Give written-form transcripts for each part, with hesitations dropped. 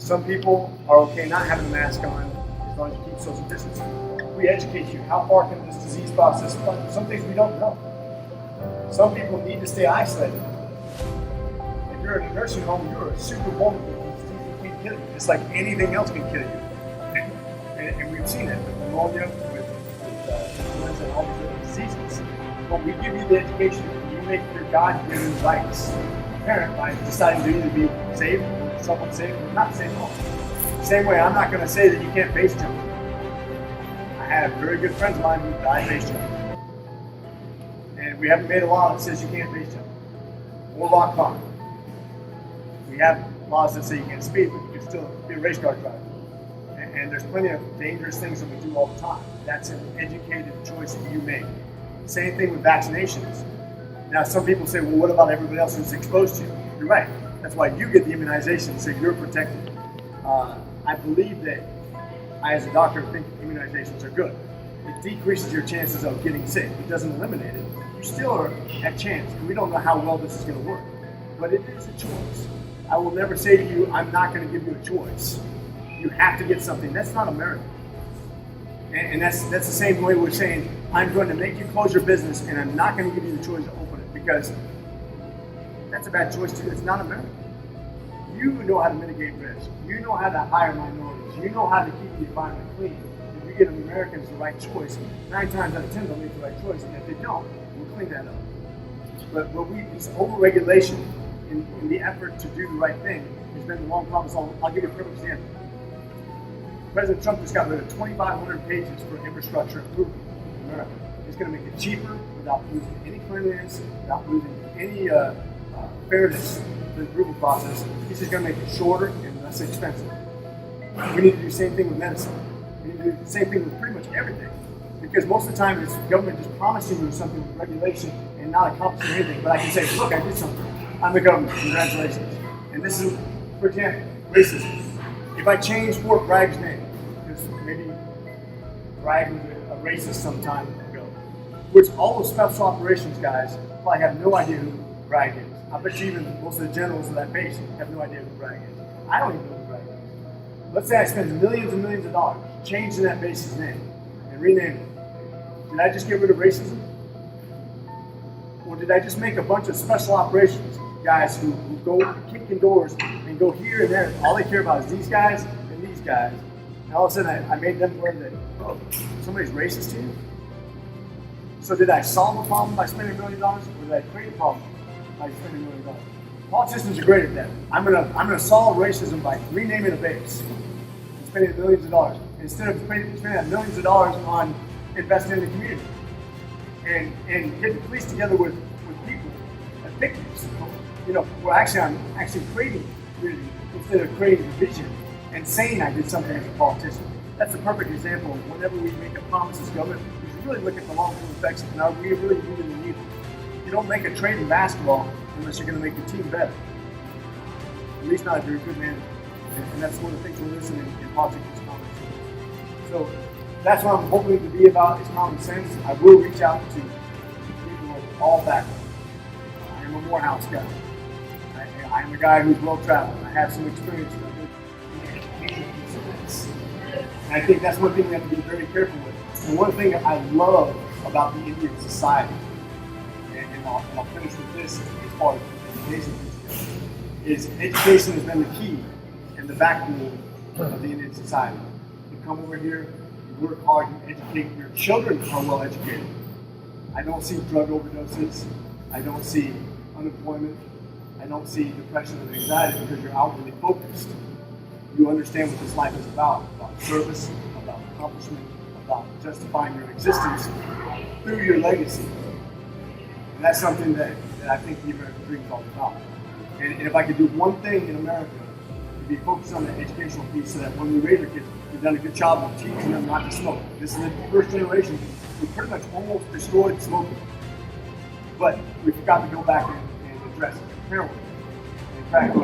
Some people are okay not having a mask on as long as you keep social distancing. We educate you. How far can this disease process run? Some things we don't know. Some people need to stay isolated. If you're in a nursing home, you're super vulnerable. This disease can kill you. It's like anything else can kill you. And we've seen it with pneumonia, with influenza, and all these other diseases. But we give you the education. You make your God-given rights. Parent by deciding to either be safe, somewhat safe, or not safe at all. Same way, I'm not going to say that you can't base jump. I have very good friends of mine who died base jump. And we haven't made a law that says you can't base jump. Or rock climb. We have laws that say you can't speed, but you can still be a race car driver. And there's plenty of dangerous things that we do all the time. That's an educated choice that you make. Same thing with vaccinations. Now, some people say, well, what about everybody else who's exposed to you? You're right. That's why you get the immunization, so you're protected. I believe that I, as a doctor, think immunizations are good. It decreases your chances of getting sick. It doesn't eliminate it. You still are at chance, and we don't know how well this is going to work. But it is a choice. I will never say to you, I'm not going to give you a choice. You have to get something. That's not America. And that's the same way we're saying, I'm going to make you close your business, and I'm not going to give you the choice to open it, because that's a bad choice too. It's not America. You know how to mitigate risk. You know how to hire minorities. You know how to keep the environment clean. If you give Americans the right choice, 9 times out of 10 they'll make the right choice, and if they don't, we'll clean that up. But it's over-regulation in the effort to do the right thing has been the long problem. So I'll give you a perfect example. President Trump just got rid of 2,500 pages for infrastructure improvement in America. It's going to make it cheaper without losing any cleanliness, without losing any fairness to the approval process. He's just going to make it shorter and less expensive. We need to do the same thing with medicine. We need to do the same thing with pretty much everything. Because most of the time it's government just promising you something with regulation and not accomplishing anything. But I can say, look, I did something. I'm the government. Congratulations. And this is, for example, racism. If I change Fort Bragg's name, because maybe Bragg was a racist some time ago, which all those special operations guys probably have no idea who Bragg is. I bet you even most of the generals of that base have no idea who Bragg is. I don't even know who Bragg is. Let's say I spend millions and millions of dollars changing that base's name and renaming it. Did I just get rid of racism? Or did I just make a bunch of special operations guys who go kicking doors and go here and there? All they care about is these guys and these guys. And all of a sudden I made them learn that, oh, somebody's racist to you? So did I solve a problem by spending $1 million, or did I create a problem by spending $1 million? Politicians are great at that. I'm gonna solve racism by renaming a base and spending millions of dollars instead of spending millions of dollars on investing in the community and getting the police together with people at picnics. I'm actually creating community instead of creating division and saying I did something as a politician. That's a perfect example of whenever we make a promise as government, we should really look at the long-term effects and are we really moving the needle. You don't make a trade in basketball unless you're going to make the team better. At least not if you're a good manager. And that's one of the things we're missing in politics is common sense. So that's what I'm hoping to be about, is common sense. I will reach out to people of all backgrounds. I am a Morehouse guy. I am a guy who's well-traveled. I have some experience with it. And I think that's one thing we have to be very careful with. And one thing I love about the Indian society, and I'll finish with this as far as education is education has been the key and the backbone of the Indian society. You come over here, you work hard, you educate, your children are well educated. I don't see drug overdoses, I don't see unemployment, I don't see depression and anxiety because you're outwardly focused. You understand what this life is about service, about accomplishment, about justifying your existence through your legacy. And that's something that I think the American dream is all about. And if I could do one thing in America, it'd be focused on the educational piece so that when we raise our kids, we've done a good job of teaching them not to smoke. This is the first generation. We pretty much almost destroyed smoking. But we forgot to go back and address it. Heroin, in fact,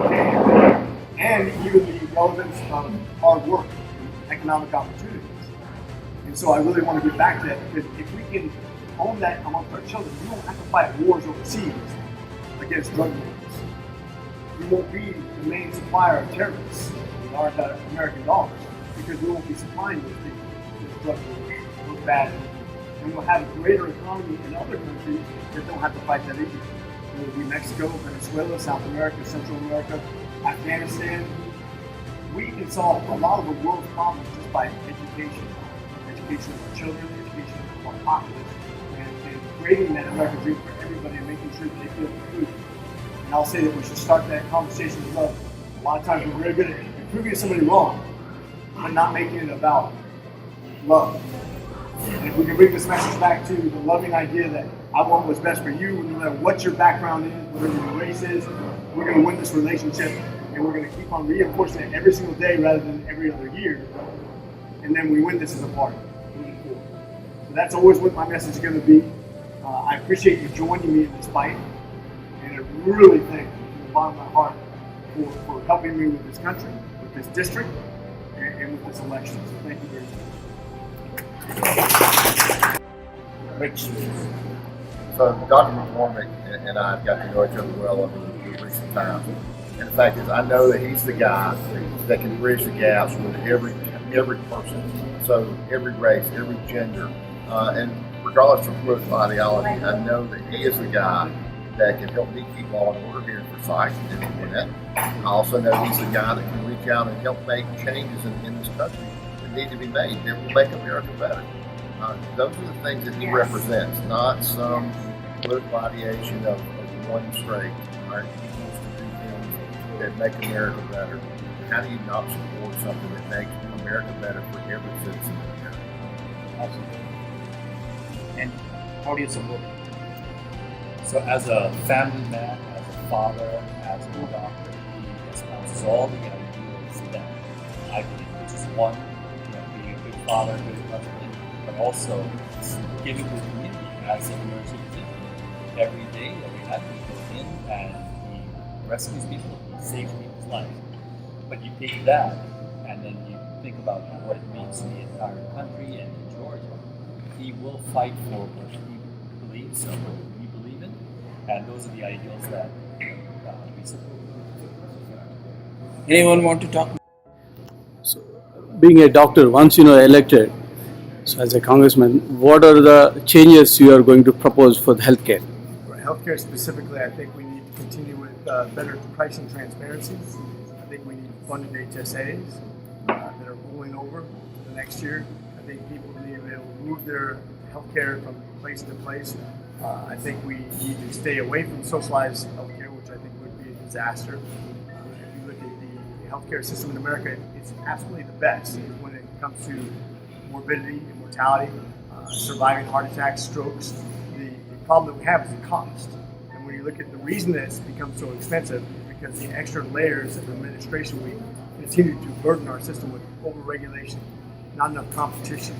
and even the relevance of hard work and economic opportunities. And so I really want to get back to that, because if we can own that amongst our children, we won't have to fight wars overseas against drug lords. We won't be the main supplier of terrorists. aren't American dollars, because we won't be supplying those people, those drug dealers, those bad people. And we'll have a greater economy in other countries that don't have to fight that issue. It will be Mexico, Venezuela, South America, Central America, Afghanistan. We can solve a lot of the world's problems just by education. Education of our children, education of our populace, and creating that American dream for everybody and making sure that they feel included. And I'll say that we should start that conversation with love. A lot of times we're very good at proving somebody wrong, but not making it about love. And if we can bring this message back to the loving idea that I want what's best for you, no matter what your background is, whatever your race is, we're going to win this relationship, and we're going to keep on reinforcing it every single day rather than every other year. And then we win this as a party. So that's always what my message is going to be. I appreciate you joining me in this fight, and I really thank you from the bottom of my heart for helping me with this country, with this district, and with this election. So thank you very much. Rich. So Dr. McCormick and I have got to know each other well over the recent times. And the fact is, I know that he's the guy that can bridge the gaps with every person. So every race, every gender, and regardless of political ideology, I know that he is the guy that can help me keep law and order here in Forsyth and Gwinnett. I also know he's the guy that can reach out and help make changes in this country that need to be made that will make America better. Those are the things that he represents, not some political ideation of one straight. Right? He wants to do things that make America better. How do you not support something that makes America better for every citizen in America? Absolutely. And how do you support it? So as a family man, as a father, as a doctor, he espouses all the ideals that I believe, which is one, being a good father, a good husband, but also giving to the community as an emergency physician. Every day that we have, he goes in and he rescues people, he saves people's lives. But you take that and then you think about what it means to the entire country and in Georgia. He will fight for what he believes and what we believe in, and those are the ideals that we support. Anyone want to talk? So, being a doctor, once elected, so as a congressman, what are the changes you are going to propose for the healthcare? For healthcare specifically, I think we need to continue with better pricing transparency. I think we need funded HSAs that are rolling over to the next year. I think people need to be able to move their healthcare from place to place. I think we need to stay away from socialized healthcare, which I think would be a disaster. If you look at the healthcare system in America, it's absolutely the best when it comes to morbidity and mortality, surviving heart attacks, strokes. The problem that we have is the cost. And when you look at the reason that it's become so expensive, because the extra layers of administration, we continue to burden our system with over-regulation, not enough competition.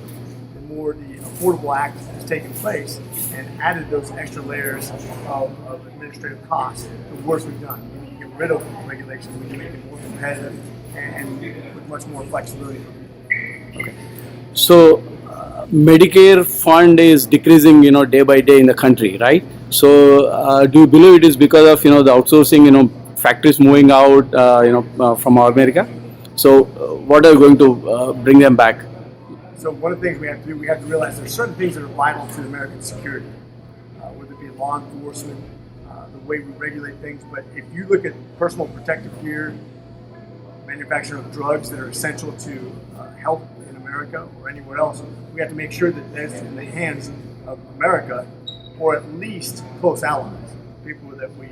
The more the Affordable Act has taken place and added those extra layers of administrative costs, the worse we've done. We need to get rid of regulation. We need to make it more competitive and with much more flexibility for people. Okay. So, Medicare fund is decreasing, day by day in the country, right? So, do you believe it is because of, the outsourcing, factories moving out, from America? So, what are you going to bring them back? So one of the things we have to do, we have to realize there's certain things that are vital to American security, whether it be law enforcement, the way we regulate things. But if you look at personal protective gear, manufacture of drugs that are essential to health in America or anywhere else, we have to make sure that that's in the hands of America, or at least close allies, people that we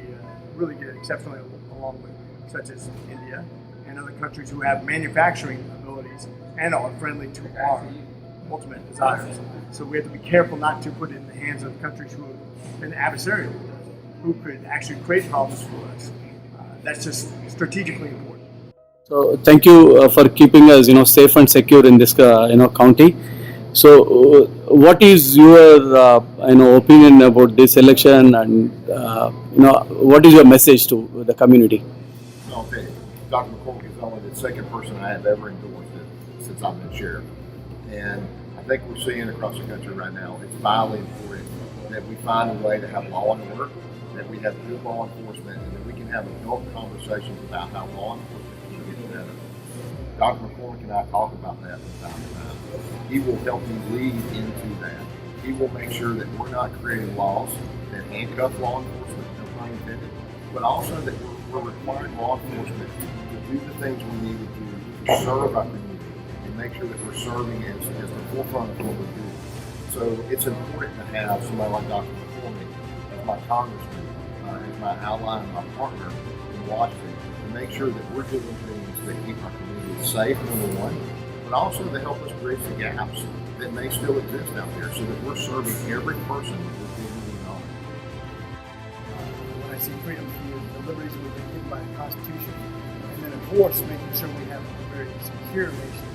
really get exceptionally along with, such as India and other countries who have manufacturing abilities and are friendly to our ultimate desires. So we have to be careful not to put it in the hands of countries who have been adversarial with us, who could actually create problems for us. That's just strategically important. So thank you for keeping us, safe and secure in this, county. So what is your, opinion about this election, and what is your message to the community? Okay, Dr. McCormick is only the second person I have ever endorsed it since I've been sheriff, and I think we're seeing across the country right now, it's vitally important that we find a way to have law and order, that we have good law enforcement, and that we can have adult conversations about how law enforcement can get better. Dr. McCormick and I talk about that from time to time. He will help me lead into that. He will make sure that we're not creating laws that handcuff law enforcement, no pun intended, but also that we're requiring law enforcement to do the things we need to do to serve our community and make sure that we're serving as the forefront of what we're doing. So it's important to have somebody like Dr. McCormick as my congressman, as my ally and my partner in Washington to make sure that we're doing things that keep our community safe, number one, but also to help us bridge the gaps that may still exist out there so that we're serving every person with dignity and honor. When I see freedom, the liberties we've been given by the Constitution, and then of course making sure we have a very secure nation,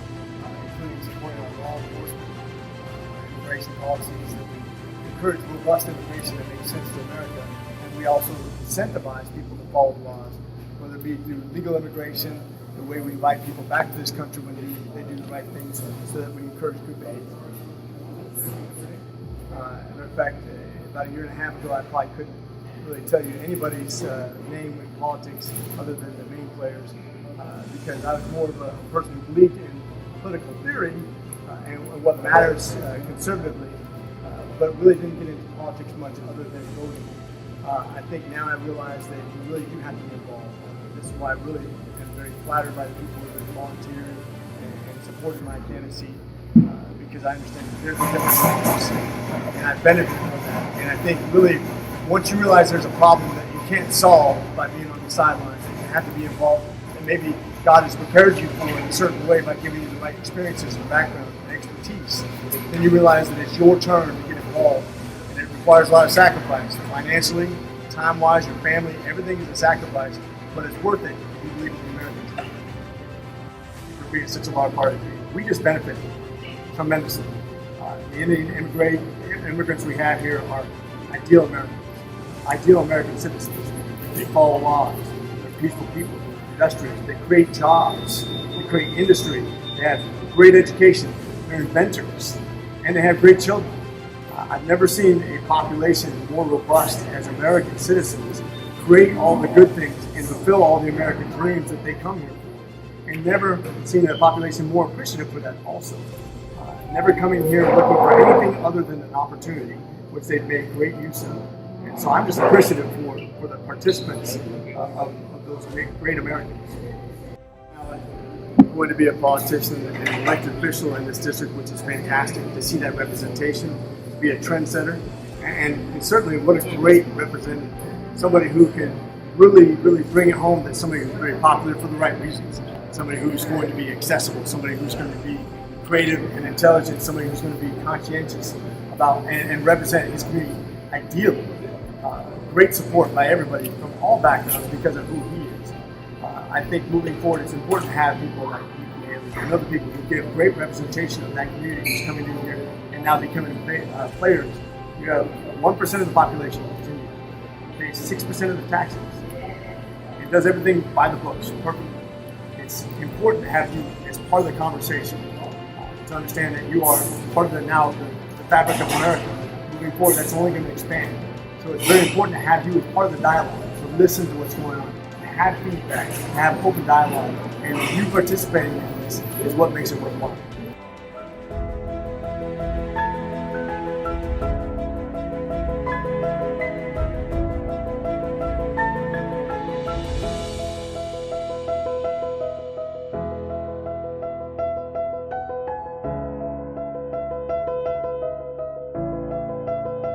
including supporting our law enforcement, immigration policies, that we encourage robust immigration that makes sense to America, and we also incentivize people to follow the laws, whether it be through legal immigration, the way we invite people back to this country when they do the right things, so that we encourage good behavior. Matter of fact, about a year and a half ago, I probably couldn't really tell you anybody's name in politics other than the main players, because I was more of a person who believed in political theory and what matters conservatively, but really didn't get into politics much other than voting. I think now I realize that you really do have to be involved. This is why I really am very flattered by the people who have volunteered and supported my candidacy, because I understand that there's a difference, and I benefit from that. And I think really, once you realize there's a problem that you can't solve by being on the sidelines, and you have to be involved, and maybe God has prepared you for it in a certain way by giving you the right experiences and background and expertise, then you realize that it's your turn to get involved, and it requires a lot of sacrifice, financially, time-wise, your family, everything is a sacrifice, but it's worth it if you believe in the American dream. For being such a large part of the dream. We just benefit tremendously. The Indian immigrants we have here are ideal American citizens. They follow laws. They're peaceful people. They're industrious. They create jobs. They create industry. They have great education. They're inventors, and they have great children. I've never seen a population more robust as American citizens create all the good things and fulfill all the American dreams that they come here for. And never seen a population more appreciative for that also. Never coming here looking for anything other than an opportunity, which they've made great use of. And so I'm just appreciative for the participants of those great Americans. I'm going to be a politician and an elected official in this district, which is fantastic to see that representation, to be a trendsetter, and certainly what a great representative. Somebody who can really bring it home that somebody who's very popular for the right reasons, somebody who's going to be accessible, somebody who's going to be creative and intelligent, somebody who's going to be conscientious about and represent his community ideally. Great support by everybody from all backgrounds because of who he is. I think moving forward it's important to have people like you and other people who give great representation of that community who's coming in here and now becoming players. You have 1% of the population in Virginia, pays 6% of the taxes. It does everything by the books, perfectly. It's important to have you as part of the conversation, to understand that you are part of the fabric of America. Moving forward, that's only going to expand. So it's very important to have you as part of the dialogue, to listen to what's going on, to have feedback, to have open dialogue, and you participating in this is what makes it worthwhile.